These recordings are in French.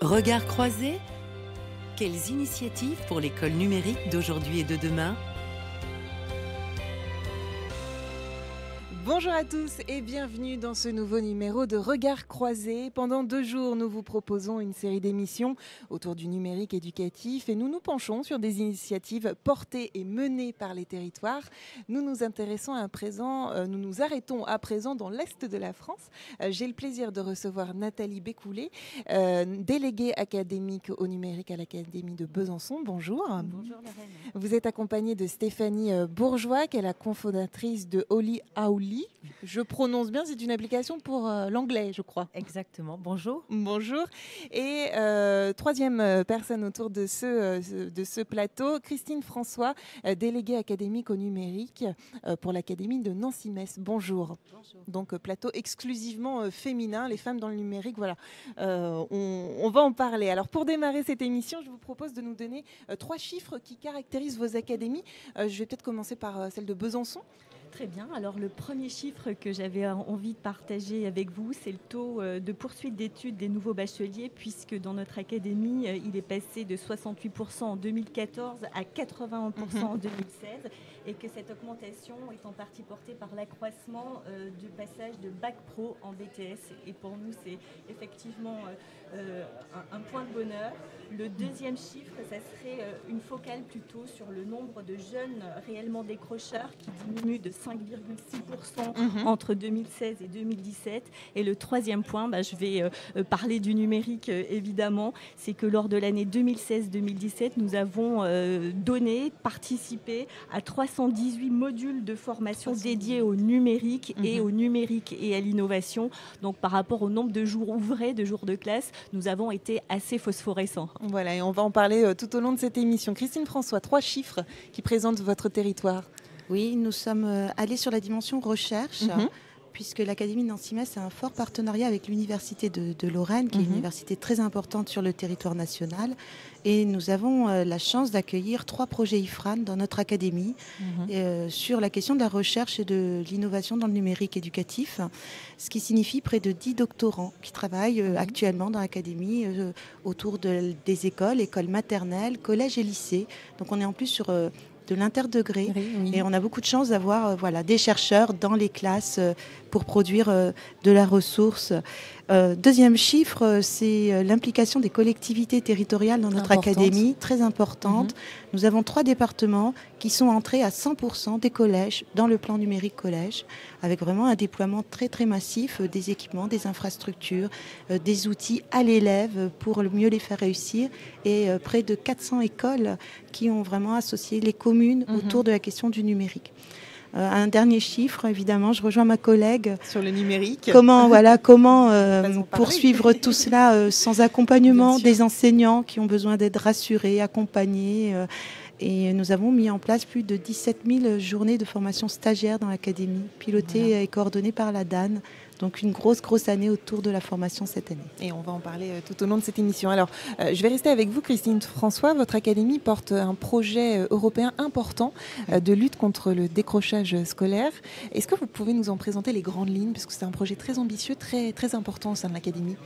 Regards croisés? Quelles initiatives pour l'école numérique d'aujourd'hui et de demain? Bonjour à tous et bienvenue dans ce nouveau numéro de Regards croisés. Pendant 2 jours, nous vous proposons une série d'émissions autour du numérique éducatif et nous nous penchons sur des initiatives portées et menées par les territoires. Nous nous arrêtons à présent dans l'Est de la France. J'ai le plaisir de recevoir Nathalie Bécoulet, déléguée académique au numérique à l'Académie de Besançon. Bonjour. Bonjour Lorraine. Vous êtes accompagnée de Stéphanie Bourgeois, qui est la cofondatrice de Holy Auli. Je prononce bien, c'est une application pour l'anglais, je crois. Exactement, bonjour. Bonjour. Et troisième personne autour de ce plateau, Christine François, déléguée académique au numérique pour l'Académie de Nancy-Metz. Bonjour. Bonjour. Donc plateau exclusivement féminin, les femmes dans le numérique, voilà. On va en parler. Alors pour démarrer cette émission, je vous propose de nous donner 3 chiffres qui caractérisent vos académies. Je vais peut-être commencer par celle de Besançon. Très bien, alors le premier chiffre que j'avais envie de partager avec vous, c'est le taux de poursuite d'études des nouveaux bacheliers, puisque dans notre académie, il est passé de 68% en 2014 à 81% en 2016, et que cette augmentation est en partie portée par l'accroissement du passage de Bac Pro en BTS. Et pour nous, c'est effectivement un point de bonheur. Le deuxième chiffre, ça serait une focale plutôt sur le nombre de jeunes réellement décrocheurs qui diminue de 5,6% entre 2016 et 2017. Et le troisième point, je vais parler du numérique évidemment, c'est que lors de l'année 2016-2017, nous avons participé à 318 modules de formation dédiés au numérique et à l'innovation. Donc par rapport au nombre de jours ouvrés, de jours de classe, nous avons été assez phosphorescents. Voilà, et on va en parler tout au long de cette émission. Christine François, 3 chiffres qui présentent votre territoire. Oui, nous sommes allés sur la dimension recherche, puisque l'Académie de Nancy-Metz a un fort partenariat avec l'Université de Lorraine, qui est une université très importante sur le territoire national. Et nous avons la chance d'accueillir 3 projets IFRAN dans notre académie sur la question de la recherche et de l'innovation dans le numérique éducatif, ce qui signifie près de 10 doctorants qui travaillent actuellement dans l'académie autour des écoles maternelles, collèges et lycées. Donc on est en plus sur de l'interdegré et on a beaucoup de chance d'avoir des chercheurs dans les classes pour produire de la ressource. Deuxième chiffre, c'est l'implication des collectivités territoriales dans notre académie, très importante. Nous avons 3 départements qui sont entrés à 100% des collèges dans le plan numérique collège, avec vraiment un déploiement très très massif des équipements, des infrastructures, des outils à l'élève pour mieux les faire réussir, et près de 400 écoles qui ont vraiment associé les communes autour de la question du numérique. Un dernier chiffre, évidemment, je rejoins ma collègue. Sur le numérique. Comment poursuivre tout cela sans accompagnement des enseignants qui ont besoin d'être rassurés, accompagnés. Et nous avons mis en place plus de 17 000 journées de formation stagiaire dans l'académie, pilotées et coordonnées par la DAN. Donc une grosse année autour de la formation cette année. Et on va en parler tout au long de cette émission. Alors, je vais rester avec vous, Christine François. Votre académie porte un projet européen important de lutte contre le décrochage scolaire. Est-ce que vous pouvez nous en présenter les grandes lignes? Parce que c'est un projet très ambitieux, très, très important au sein de l'académie.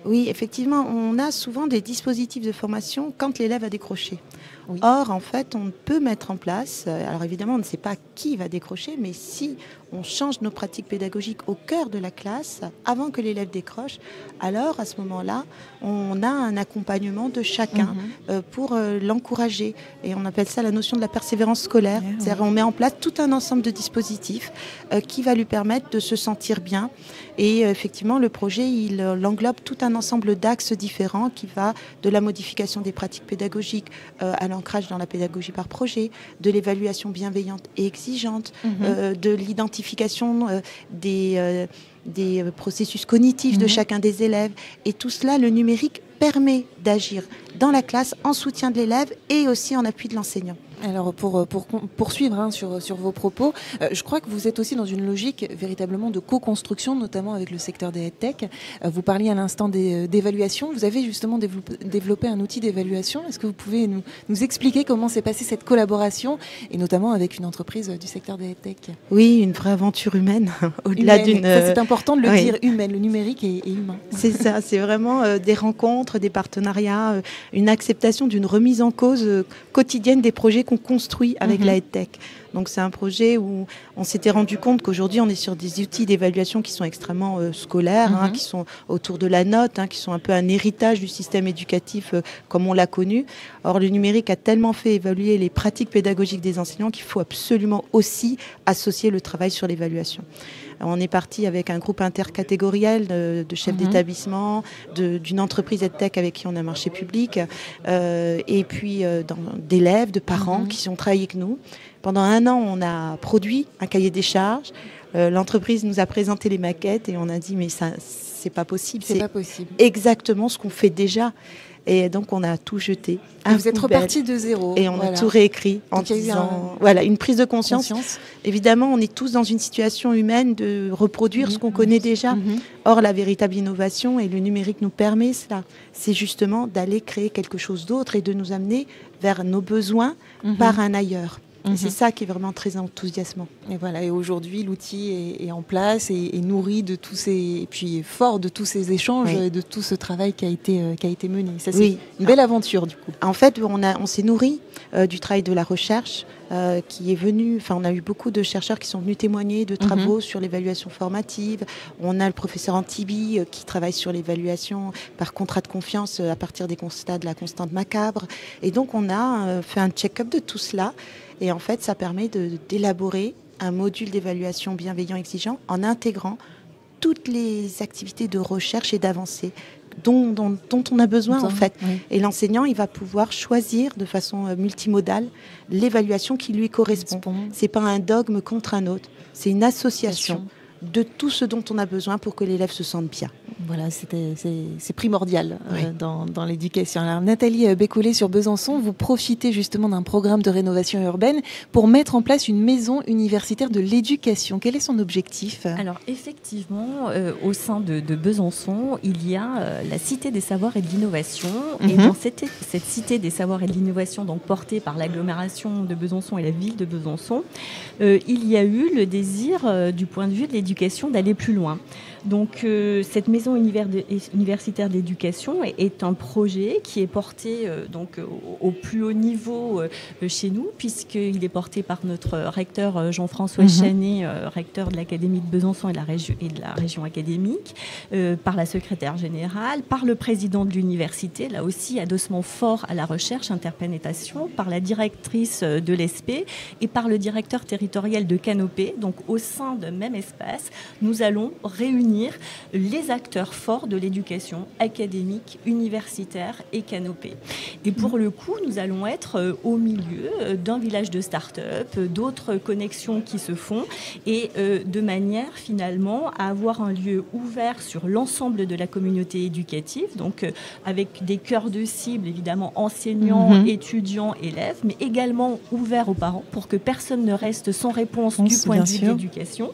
Oui, effectivement, on a souvent des dispositifs de formation quand l'élève a décroché. Oui. Or, en fait, on peut mettre en place, alors évidemment, on ne sait pas qui va décrocher, mais si on change nos pratiques pédagogiques au cœur de la classe, avant que l'élève décroche, alors à ce moment-là, on a un accompagnement de chacun pour l'encourager. Et on appelle ça la notion de la persévérance scolaire. C'est-à-dire on met en place tout un ensemble de dispositifs qui va lui permettre de se sentir bien. Et effectivement, le projet, il englobe tout un ensemble d'axes différents qui va de la modification des pratiques pédagogiques à l'ancrage dans la pédagogie par projet, de l'évaluation bienveillante et exigeante, de l'identification des processus cognitifs de chacun des élèves. Et tout cela, le numérique permet d'agir dans la classe en soutien de l'élève et aussi en appui de l'enseignant. Alors pour poursuivre sur vos propos, je crois que vous êtes aussi dans une logique véritablement de co-construction, notamment avec le secteur des EdTech. Vous parliez à l'instant d'évaluation. Vous avez justement développé un outil d'évaluation. Est-ce que vous pouvez nous expliquer comment s'est passée cette collaboration, et notamment avec une entreprise du secteur des EdTech? Oui, une vraie aventure humaine. Au-delà d'une. Ça, c'est important de le dire, humaine. Le numérique est humain. C'est ça, c'est vraiment des rencontres, des partenariats, une acceptation d'une remise en cause quotidienne des projets qu'on construit avec la EdTech. Donc c'est un projet où on s'était rendu compte qu'aujourd'hui on est sur des outils d'évaluation qui sont extrêmement scolaires, qui sont autour de la note, qui sont un peu un héritage du système éducatif comme on l'a connu. Or le numérique a tellement fait évaluer les pratiques pédagogiques des enseignants qu'il faut absolument aussi associer le travail sur l'évaluation. On est parti avec un groupe intercatégoriel de chefs d'établissement, d'une entreprise EdTech avec qui on a un marché public, et puis d'élèves, de parents qui ont travaillé avec nous. Pendant 1 an, on a produit un cahier des charges. L'entreprise nous a présenté les maquettes et on a dit mais ça, c'est pas possible. C'est pas possible. Exactement ce qu'on fait déjà. Et donc, on a tout jeté. Vous êtes reparti de zéro. Et on a tout réécrit en disant, voilà, une prise de conscience. Évidemment, on est tous dans une situation humaine de reproduire ce qu'on connaît déjà. Or, la véritable innovation, et le numérique nous permet cela, c'est justement d'aller créer quelque chose d'autre et de nous amener vers nos besoins par un ailleurs. Et c'est ça qui est vraiment très enthousiasmant. Et voilà. Et aujourd'hui, l'outil est en place et nourri de tous ces, et puis fort de tous ces échanges et de tout ce travail qui a été mené. Ça, c'est une belle aventure du coup. En fait, on s'est nourri du travail de la recherche qui est venu. Enfin, on a eu beaucoup de chercheurs qui sont venus témoigner de travaux sur l'évaluation formative. On a le professeur Antibi qui travaille sur l'évaluation par contrat de confiance à partir des constats de la constante macabre. Et donc, on a fait un check-up de tout cela. Et en fait, ça permet d'élaborer un module d'évaluation bienveillant exigeant en intégrant toutes les activités de recherche et d'avancée dont on a besoin en fait. Oui. Et l'enseignant, il va pouvoir choisir de façon multimodale l'évaluation qui lui correspond. C'est pas un dogme contre un autre, c'est une association de tout ce dont on a besoin pour que l'élève se sente bien. Voilà, c'est primordial dans l'éducation. Alors, Nathalie Bécollet sur Besançon, vous profitez justement d'un programme de rénovation urbaine pour mettre en place une maison universitaire de l'éducation. Quel est son objectif ? Alors effectivement, au sein de Besançon, il y a la Cité des savoirs et de l'innovation. Et dans cette Cité des savoirs et de l'innovation, donc portée par l'agglomération de Besançon et la ville de Besançon, il y a eu le désir, du point de vue de l'éducation, d'aller plus loin. Donc cette maison universitaire d'éducation est un projet qui est porté au plus haut niveau chez nous, puisqu'il est porté par notre recteur Jean-François Chanet, recteur de l'Académie de Besançon et de la région académique, par la secrétaire générale, par le président de l'université, là aussi adossement fort à la recherche, interpénétration, par la directrice de l'ESP et par le directeur territorial de Canopé. Donc au sein d'un même espace, nous allons réunir les acteurs forts de l'éducation académique, universitaire et Canopé. Et pour le coup, nous allons être au milieu d'un village de start-up, d'autres connexions qui se font, et de manière finalement à avoir un lieu ouvert sur l'ensemble de la communauté éducative, donc avec des cœurs de cible, évidemment enseignants, étudiants, élèves, mais également ouvert aux parents pour que personne ne reste sans réponse du point de vue de l'éducation.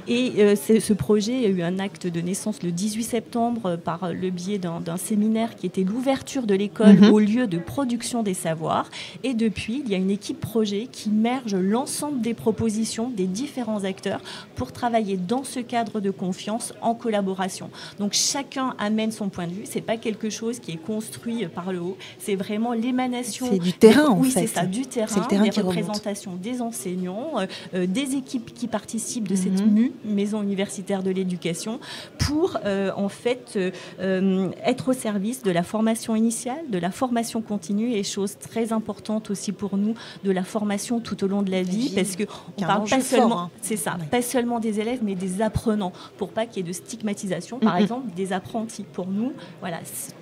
Et ce projet a eu un acte de naissance le 18 septembre par le biais d'un séminaire qui était l'ouverture de l'école au lieu de production des savoirs. Et depuis, il y a une équipe projet qui merge l'ensemble des propositions des différents acteurs pour travailler dans ce cadre de confiance en collaboration. Donc chacun amène son point de vue. C'est pas quelque chose qui est construit par le haut. C'est vraiment l'émanation. C'est du terrain en fait. Oui, c'est ça, du terrain, des représentations des enseignants, des équipes qui participent de cette maison universitaire de l'éducation pour en fait être au service de la formation initiale, de la formation continue et chose très importante aussi pour nous, de la formation tout au long de la vie, parce que on parle pas seulement, c'est ça, pas seulement des élèves mais des apprenants, pour pas qu'il y ait de stigmatisation, par exemple des apprentis. Pour nous, voilà,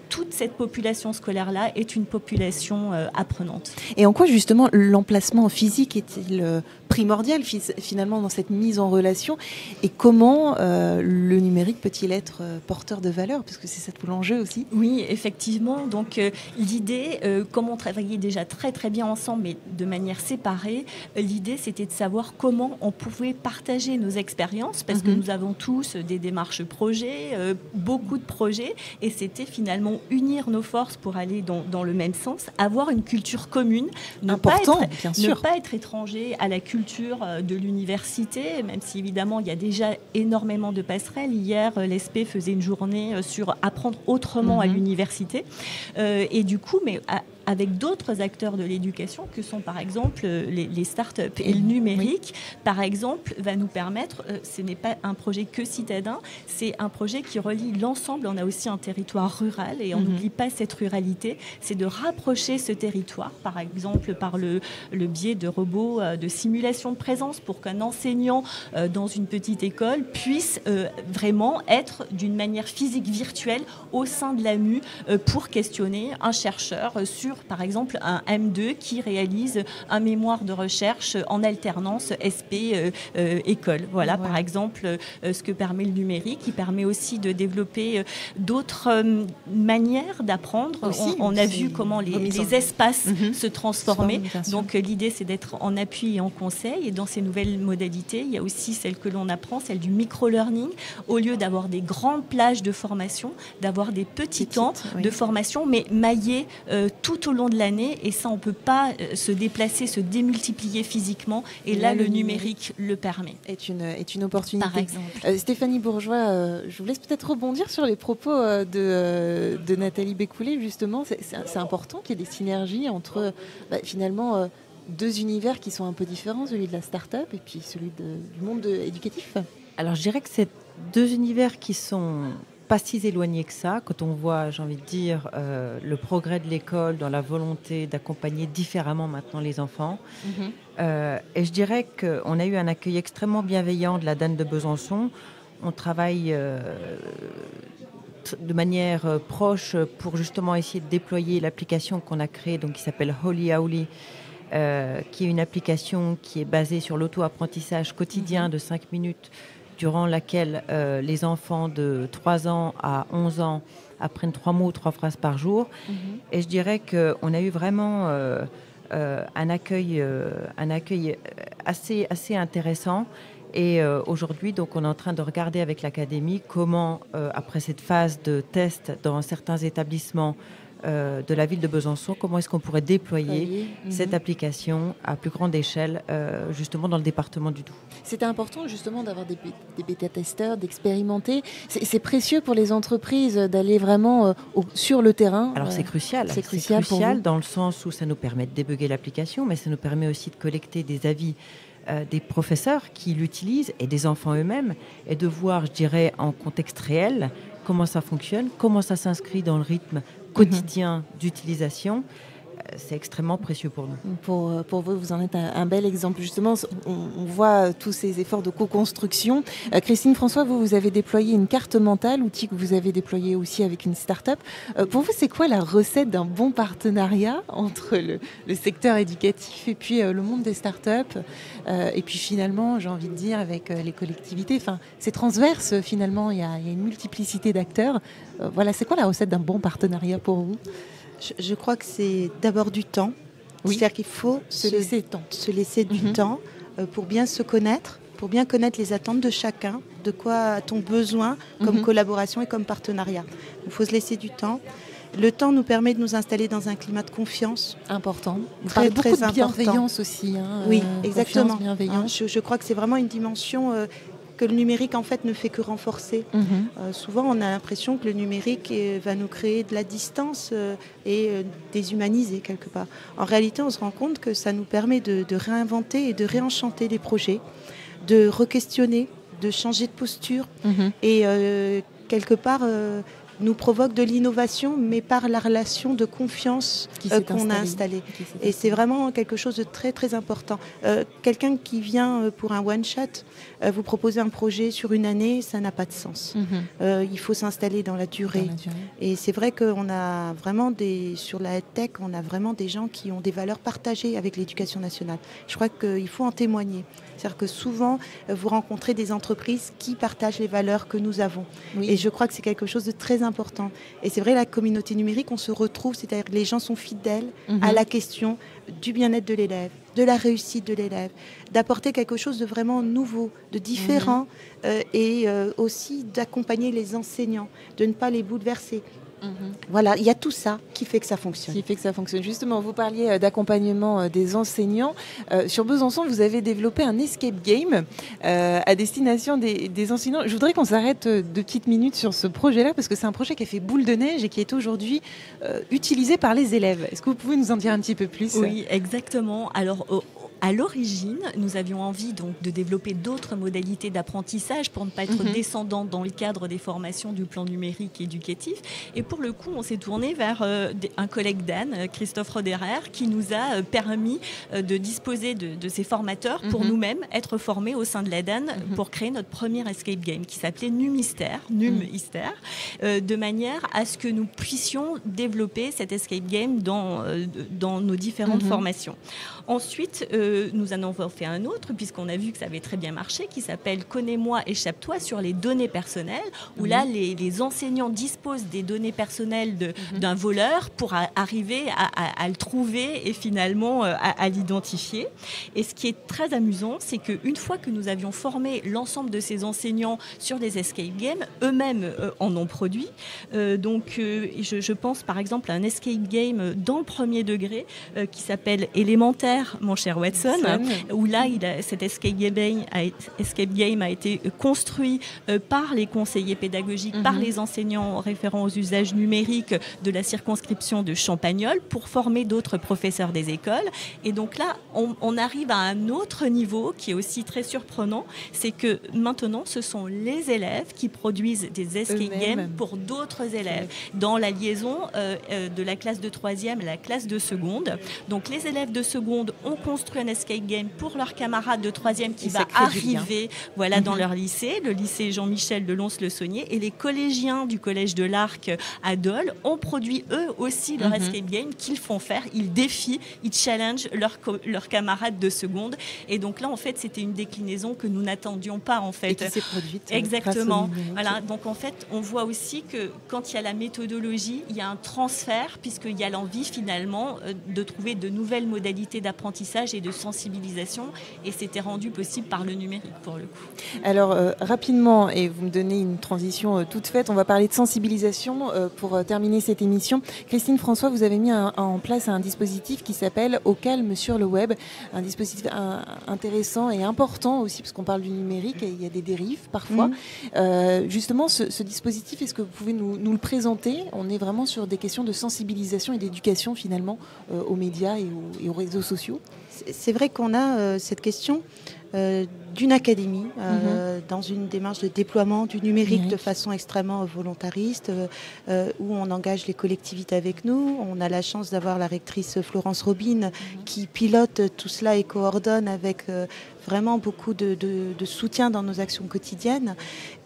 toute cette population scolaire-là est une population apprenante. Et en quoi justement l'emplacement physique est-il primordial finalement dans cette mise en relation. Et comment le numérique peut-il être porteur de valeur, parce que c'est ça tout l'enjeu aussi. Oui, effectivement. Donc l'idée, comme on travaillait déjà très très bien ensemble, mais de manière séparée, l'idée c'était de savoir comment on pouvait partager nos expériences, parce que nous avons tous des démarches projets, beaucoup de projets, et c'était finalement unir nos forces pour aller dans le même sens, avoir une culture commune, ne pas être étranger à la culture de l'université, même si évidemment il y a déjà énormément de passerelles. Hier, l'ESP faisait une journée sur apprendre autrement à l'université, et du coup, avec d'autres acteurs de l'éducation que sont par exemple les startups. Et le numérique, par exemple, va nous permettre, ce n'est pas un projet que citadin, c'est un projet qui relie l'ensemble. On a aussi un territoire rural et on n'oublie pas cette ruralité, c'est de rapprocher ce territoire, par exemple par le biais de robots de simulation de présence, pour qu'un enseignant dans une petite école puisse vraiment être d'une manière physique virtuelle au sein de l'AMU pour questionner un chercheur sur, par exemple, un M2 qui réalise un mémoire de recherche en alternance SP école. Voilà, par exemple, ce que permet le numérique. Il permet aussi de développer d'autres manières d'apprendre. On a vu comment les espaces se transformaient. Donc, l'idée, c'est d'être en appui et en conseil. Et dans ces nouvelles modalités, il y a aussi celle que l'on apprend, celle du micro-learning. Au lieu d'avoir des grandes plages de formation, d'avoir des petits temps de formation, mais maillés tout au long de l'année. Et ça, on ne peut pas se déplacer, se démultiplier physiquement. Et là, le numérique le permet. Est une opportunité. Par exemple. Stéphanie Bourgeois, je vous laisse peut-être rebondir sur les propos de Nathalie Bécoulet, justement. C'est important qu'il y ait des synergies entre, finalement, deux univers qui sont un peu différents, celui de la start-up et puis celui du monde éducatif. Alors, je dirais que c'est deux univers qui sont pas si éloignés que ça, quand on voit, j'ai envie de dire, le progrès de l'école dans la volonté d'accompagner différemment maintenant les enfants. Et je dirais qu'on a eu un accueil extrêmement bienveillant de la DAN de Besançon. On travaille de manière proche pour justement essayer de déployer l'application qu'on a créée, donc qui s'appelle Holy Owly, qui est une application qui est basée sur l'auto-apprentissage quotidien de 5 minutes, durant laquelle les enfants de 3 ans à 11 ans apprennent 3 mots, 3 phrases par jour. Et je dirais qu'on a eu vraiment un accueil assez intéressant. Et aujourd'hui, donc, on est en train de regarder avec l'Académie comment, après cette phase de test dans certains établissements de la ville de Besançon, comment est-ce qu'on pourrait déployer cette application à plus grande échelle, justement dans le département du Doubs. C'était important justement d'avoir des bêta-testeurs, d'expérimenter. C'est précieux pour les entreprises d'aller vraiment sur le terrain. Alors c'est crucial. C'est crucial dans le sens où ça nous permet de débugger l'application, mais ça nous permet aussi de collecter des avis des professeurs qui l'utilisent et des enfants eux-mêmes, et de voir, je dirais, en contexte réel, comment ça fonctionne, comment ça s'inscrit dans le rythme quotidien d'utilisation. C'est extrêmement précieux pour nous. Pour vous, vous en êtes un bel exemple. Justement, on voit tous ces efforts de co-construction. Christine François, vous avez déployé une carte mentale, outil que vous avez déployé aussi avec une start-up. Pour vous, c'est quoi la recette d'un bon partenariat entre le secteur éducatif et puis le monde des start-up et puis finalement, j'ai envie de dire, avec les collectivités. Enfin, c'est transverse finalement, il y a une multiplicité d'acteurs. Voilà, c'est quoi la recette d'un bon partenariat pour vous ? Je crois que c'est d'abord du temps. C'est-à-dire qu'il faut se laisser du temps pour bien se connaître, pour bien connaître les attentes de chacun, de quoi a-t-on besoin comme collaboration et comme partenariat. Il faut se laisser du temps. Le temps nous permet de nous installer dans un climat de confiance. Important. Très beaucoup de bienveillance aussi. Oui, exactement. Je crois que c'est vraiment une dimension que le numérique en fait ne fait que renforcer. Souvent on a l'impression que le numérique va nous créer de la distance et déshumaniser quelque part. En réalité on se rend compte que ça nous permet de réinventer et de réenchanter les projets, de re-questionner, de changer de posture et quelque part nous provoque de l'innovation, mais par la relation de confiance qu'on a installée. Et c'est vraiment quelque chose de très très important. Quelqu'un qui vient pour un one-shot, vous proposer un projet sur une année, ça n'a pas de sens. Il faut s'installer dans la durée. Et c'est vrai qu'on a vraiment sur la tech, on a vraiment des gens qui ont des valeurs partagées avec l'éducation nationale. Je crois qu'il faut en témoigner. C'est-à-dire que souvent, vous rencontrez des entreprises qui partagent les valeurs que nous avons. Et je crois que c'est quelque chose de très important. Et c'est vrai, la communauté numérique, on se retrouve, c'est-à-dire que les gens sont fidèles à la question du bien-être de l'élève, de la réussite de l'élève, d'apporter quelque chose de vraiment nouveau, de différent, et aussi d'accompagner les enseignants, de ne pas les bouleverser. Voilà, il y a tout ça qui fait que ça fonctionne. Justement, vous parliez d'accompagnement des enseignants. Sur Besançon, vous avez développé un escape game à destination des enseignants. Je voudrais qu'on s'arrête 2 petites minutes sur ce projet-là, parce que c'est un projet qui a fait boule de neige et qui est aujourd'hui utilisé par les élèves. Est-ce que vous pouvez nous en dire un petit peu plus ? Oui, exactement. Alors, à l'origine, nous avions envie donc de développer d'autres modalités d'apprentissage pour ne pas être descendant dans le cadre des formations du plan numérique éducatif. Et pour le coup, on s'est tourné vers un collègue d'Anne, Christophe Roderer, qui nous a permis de disposer de ces formateurs pour nous-mêmes être formés au sein de l'ADAN pour créer notre premier escape game qui s'appelait Numystère, de manière à ce que nous puissions développer cet escape game dans nos différentes formations. Ensuite, nous en avons fait un autre, puisqu'on a vu que ça avait très bien marché, qui s'appelle « Connais-moi, échappe-toi » sur les données personnelles, où là, les enseignants disposent des données personnelles d'un voleur pour arriver à le trouver et finalement à l'identifier. Et ce qui est très amusant, c'est qu'une fois que nous avions formé l'ensemble de ces enseignants sur des escape games, eux-mêmes en ont produit. Je pense par exemple à un escape game dans le premier degré qui s'appelle « Élémentaire, mon cher Watson », où là, cet escape game a été construit par les conseillers pédagogiques, par les enseignants référents aux usages numériques de la circonscription de Champagnole pour former d'autres professeurs des écoles. Et donc là, on arrive à un autre niveau qui est aussi très surprenant, c'est que maintenant, ce sont les élèves qui produisent des escape games pour d'autres élèves, dans la liaison de la classe de 3e à la classe de seconde. Donc les élèves de seconde ont construit un escape game pour leur camarade de 3e qui va arriver dans leur lycée, le lycée Jean-Michel de Lons-le-Saunier, et les collégiens du collège de l'Arc à Dole ont produit eux aussi leur escape game qu'ils font faire, ils défient, ils challengent leurs camarades de seconde. Et donc là, en fait, c'était une déclinaison que nous n'attendions pas, en fait. Et qui s'est produite. Exactement. Voilà. Donc en fait, on voit aussi que quand il y a la méthodologie, il y a un transfert, puisqu'il y a l'envie finalement de trouver de nouvelles modalités d'apprentissage et de sensibilisation, et c'était rendu possible par le numérique pour le coup. Alors rapidement, et vous me donnez une transition toute faite, on va parler de sensibilisation pour terminer cette émission. Christine François, vous avez mis en place un dispositif qui s'appelle Au calme sur le web, un dispositif intéressant et important aussi parce qu'on parle du numérique et il y a des dérives parfois. Justement, ce dispositif, est-ce que vous pouvez nous le présenter ? On est vraiment sur des questions de sensibilisation et d'éducation finalement aux médias et aux réseaux sociaux. C'est vrai qu'on a cette question d'une académie dans une démarche de déploiement du numérique de façon extrêmement volontariste, où on engage les collectivités avec nous. On a la chance d'avoir la rectrice Florence Robine qui pilote tout cela et coordonne avec vraiment beaucoup de soutien dans nos actions quotidiennes.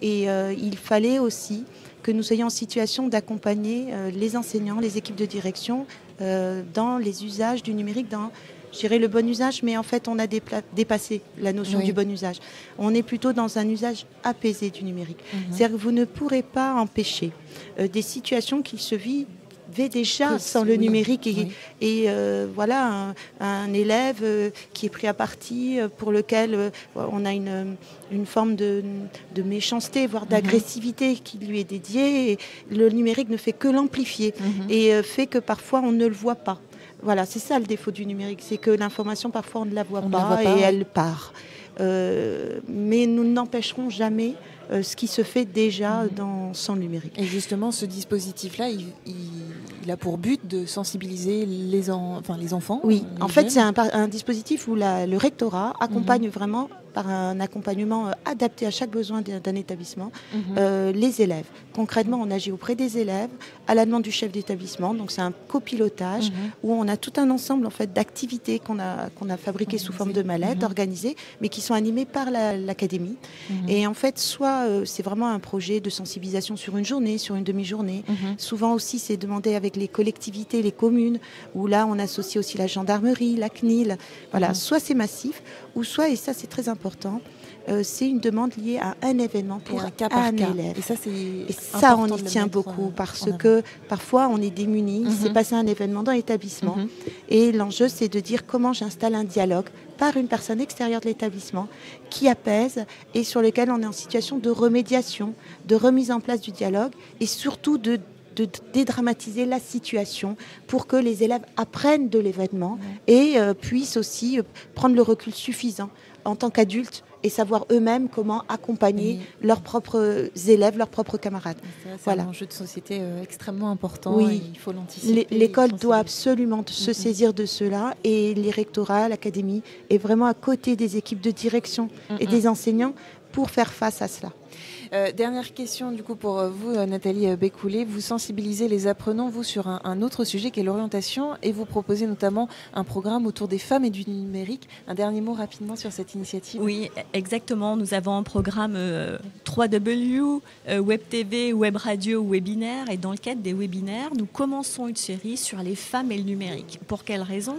Et il fallait aussi que nous soyons en situation d'accompagner les enseignants, les équipes de direction dans les usages du numérique, dans je dirais le bon usage, mais en fait, on a dépassé la notion du bon usage. On est plutôt dans un usage apaisé du numérique. C'est-à-dire que vous ne pourrez pas empêcher des situations qui se vivent déjà sans le numérique et voilà un élève qui est pris à partie pour lequel on a une forme de méchanceté voire d'agressivité qui lui est dédiée et le numérique ne fait que l'amplifier et fait que parfois on ne le voit pas. Voilà, c'est ça le défaut du numérique, c'est que l'information parfois on ne la voit pas et elle part. Mais nous n'empêcherons jamais ce qui se fait déjà sans le numérique. Et justement, ce dispositif-là, il a pour but de sensibiliser les enfants. Oui, en fait, c'est un dispositif où le rectorat accompagne vraiment par un accompagnement adapté à chaque besoin d'un établissement, les élèves. Concrètement, on agit auprès des élèves, à la demande du chef d'établissement. Donc c'est un copilotage où on a tout un ensemble en fait, d'activités qu'on a fabriquées sous forme de mallettes organisées, mais qui sont animées par l'académie. Et en fait, soit c'est vraiment un projet de sensibilisation sur une journée, sur une demi-journée. Souvent aussi, c'est demandé avec les collectivités, les communes, où là, on associe aussi la gendarmerie, la CNIL. Voilà, soit c'est massif, ou soit, et ça c'est très important, c'est une demande liée à un événement pour un élève. Et ça, on y tient beaucoup parce que parfois, on est démunis. Il s'est passé un événement dans l'établissement. Et l'enjeu, c'est de dire comment j'installe un dialogue par une personne extérieure de l'établissement qui apaise et sur lequel on est en situation de remédiation, de remise en place du dialogue et surtout de dédramatiser la situation pour que les élèves apprennent de l'événement et puissent aussi prendre le recul suffisant en tant qu'adultes et savoir eux-mêmes comment accompagner leurs propres élèves, leurs propres camarades. C'est un enjeu de société extrêmement important. Oui. Il faut l'anticiper. L'école doit absolument se saisir de cela et les rectorats, l'académie est vraiment à côté des équipes de direction et des enseignants pour faire face à cela. Dernière question du coup pour vous, Nathalie Bécoulé. Vous sensibilisez les apprenants, vous, sur un autre sujet qui est l'orientation et vous proposez notamment un programme autour des femmes et du numérique. Un dernier mot rapidement sur cette initiative. Oui, exactement. Nous avons un programme 3W, Web TV, Web Radio, webinaire. Et dans le cadre des webinaires, nous commençons une série sur les femmes et le numérique. Pour quelle raison ?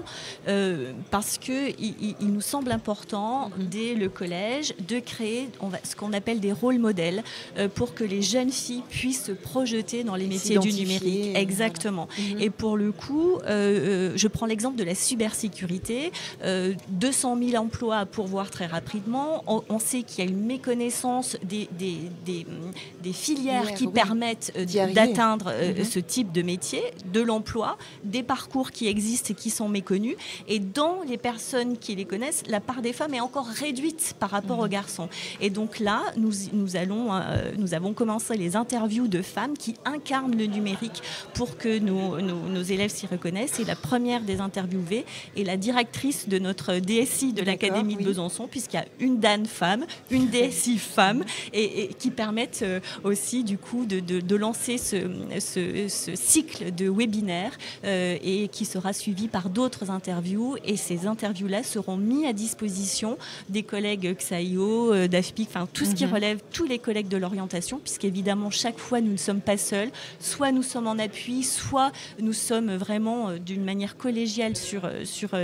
Parce qu'il nous semble important, dès le collège, de créer ce qu'on appelle des rôles modèles pour que les jeunes filles puissent se projeter dans les métiers du numérique. Exactement. Voilà. Et pour le coup, je prends l'exemple de la cybersécurité. 200 000 emplois à pourvoir très rapidement. On sait qu'il y a une méconnaissance des filières qui permettent d'atteindre ce type de métier, de l'emploi, des parcours qui existent et qui sont méconnus. Et dans les personnes qui les connaissent, la part des femmes est encore réduite par rapport aux garçons. Et donc là, nous avons commencé les interviews de femmes qui incarnent le numérique pour que nos élèves s'y reconnaissent. Et la première des interviewées est la directrice de notre DSI de l'Académie de Besançon, puisqu'il y a une DAN femme, une DSI femme, et qui permettent aussi du coup de lancer ce cycle de webinaires et qui sera suivi par d'autres interviews. Et ces interviews-là seront mis à disposition des collègues XAIO, d'AFPIC, enfin tout ce qui relève, tous les collègues de l'orientation, puisqu'évidemment chaque fois nous ne sommes pas seuls, soit nous sommes en appui, soit nous sommes vraiment d'une manière collégiale sur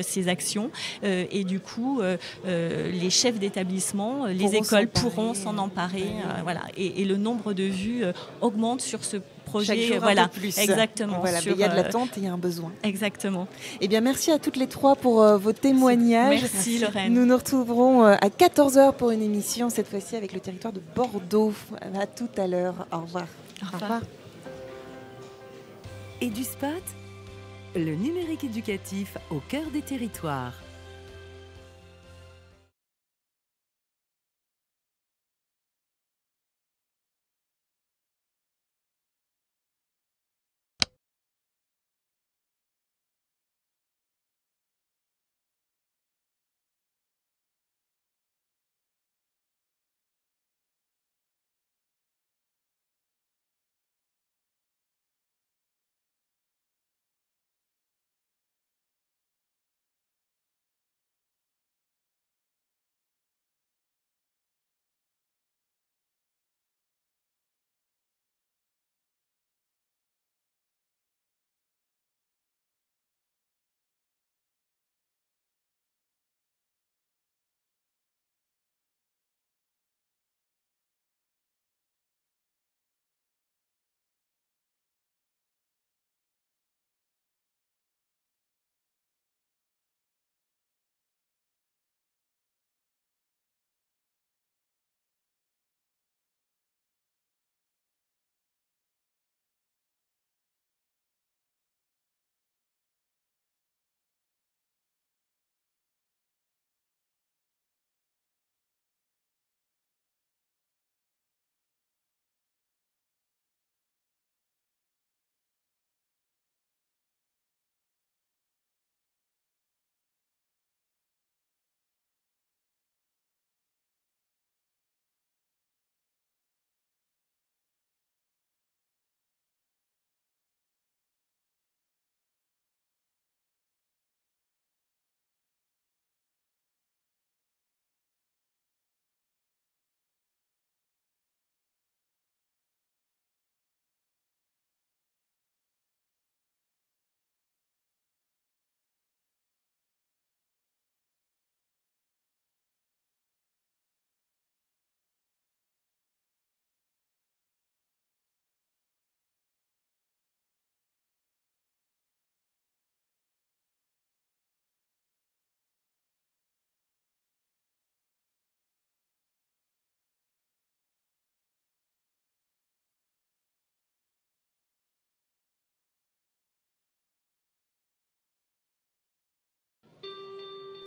ces actions et du coup les chefs d'établissement, les écoles pourront s'en emparer, voilà. Et le nombre de vues augmente sur ce projet, voilà, plus. Exactement. Voilà, il y a de l'attente et il y a un besoin. Exactement. Eh bien, merci à toutes les trois pour vos témoignages. Merci Lorraine. Nous nous retrouverons à 14h pour une émission, cette fois-ci avec le territoire de Bordeaux. À tout à l'heure. Au revoir. Au revoir. Et du spot, le numérique éducatif au cœur des territoires.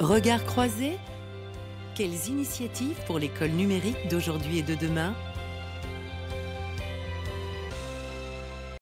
Regards croisés? Quelles initiatives pour l'école numérique d'aujourd'hui et de demain?